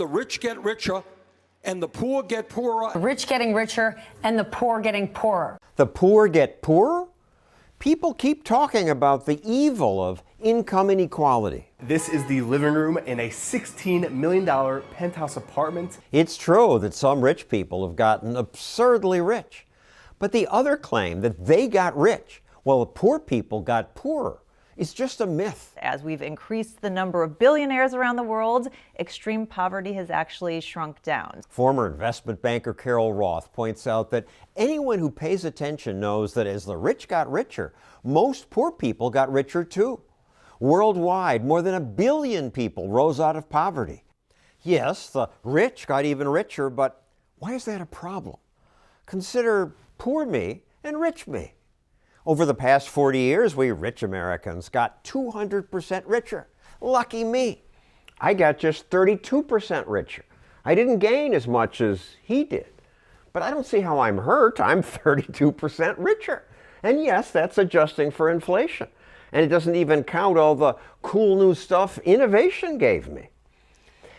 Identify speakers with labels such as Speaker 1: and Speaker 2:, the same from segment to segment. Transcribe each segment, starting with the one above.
Speaker 1: The rich get richer and the poor get poorer.
Speaker 2: The rich getting richer and the poor getting poorer.
Speaker 3: The poor get poorer? People keep talking about the evil of income inequality.
Speaker 4: This is the living room in a $16 million penthouse apartment.
Speaker 3: It's true that some rich people have gotten absurdly rich. But the other claim that they got rich while the poor people got poorer is just a myth.
Speaker 5: As we've increased the number of billionaires around the world, extreme poverty has actually shrunk down.
Speaker 3: Former investment banker Carol Roth points out that anyone who pays attention knows that as the rich got richer, most poor people got richer too. Worldwide, more than 1 billion people rose out of poverty. Yes, the rich got even richer, but why is that a problem? Consider poor me and rich me. Over the past 40 years, we rich Americans got 200% richer. Lucky me. I got just 32% richer. I didn't gain as much as he did. But I don't see how I'm hurt. I'm 32% richer. And yes, that's adjusting for inflation. And it doesn't even count all the cool new stuff innovation gave me.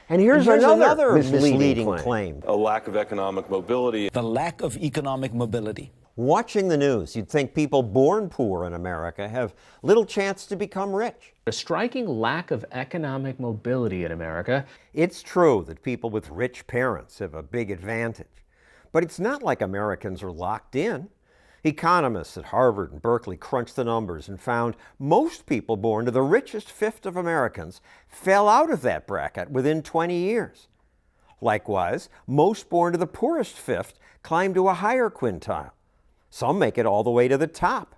Speaker 3: And here's another misleading claim.
Speaker 6: A lack of economic mobility.
Speaker 7: The lack of economic mobility.
Speaker 3: Watching the news, you'd think people born poor in America have little chance to become rich.
Speaker 8: A striking lack of economic mobility in America.
Speaker 3: It's true that people with rich parents have a big advantage, but it's not like Americans are locked in. Economists at Harvard and Berkeley crunched the numbers and found most people born to the richest fifth of Americans fell out of that bracket within 20 years. Likewise, most born to the poorest fifth climbed to a higher quintile. Some make it all the way to the top.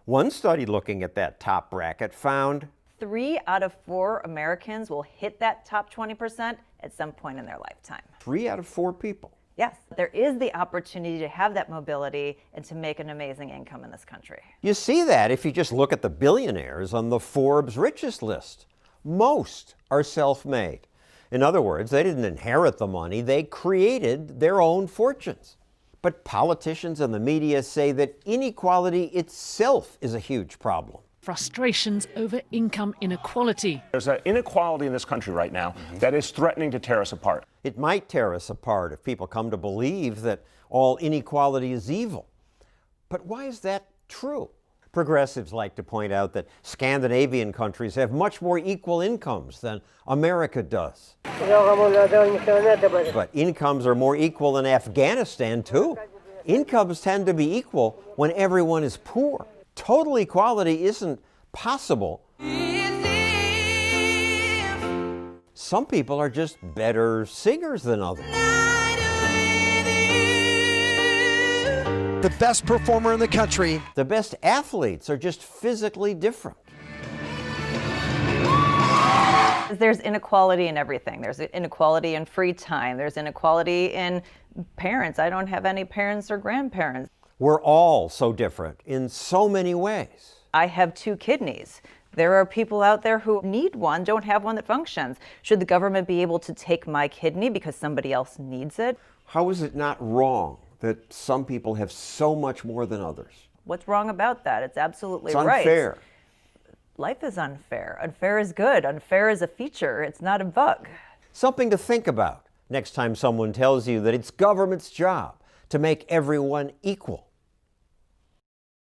Speaker 3: One study looking at that top bracket found
Speaker 5: 3 out of 4 Americans will hit that top 20% at some point in their lifetime.
Speaker 3: 3 out of 4 people.
Speaker 5: Yes, there is the opportunity to have that mobility and to make an amazing income in this country.
Speaker 3: You see that if you just look at the billionaires on the Forbes richest list. Most are self-made. In other words, they didn't inherit the money, they created their own fortunes. But politicians and the media say that inequality itself is a huge problem.
Speaker 9: Frustrations over income inequality.
Speaker 10: There's an inequality in this country right now that is threatening to tear us apart.
Speaker 3: It might tear us apart if people come to believe that all inequality is evil. But why is that true? Progressives like to point out that Scandinavian countries have much more equal incomes than America does. But incomes are more equal in Afghanistan, too. Incomes tend to be equal when everyone is poor. Total equality isn't possible. Some people are just better singers than others.
Speaker 11: The best performer in the country.
Speaker 3: The best athletes are just physically different.
Speaker 5: There's inequality in everything. There's inequality in free time. There's inequality in parents. I don't have any parents or grandparents.
Speaker 3: We're all so different in so many ways.
Speaker 5: I have 2 kidneys. There are people out there who need one, don't have one that functions. Should the government be able to take my kidney because somebody else needs it?
Speaker 3: How is it not wrong that some people have so much more than others?
Speaker 5: What's wrong about that? It's absolutely
Speaker 3: right. It's unfair.
Speaker 5: Life is unfair. Unfair is good. Unfair is a feature. It's not a bug.
Speaker 3: Something to think about next time someone tells you that it's government's job to make everyone equal.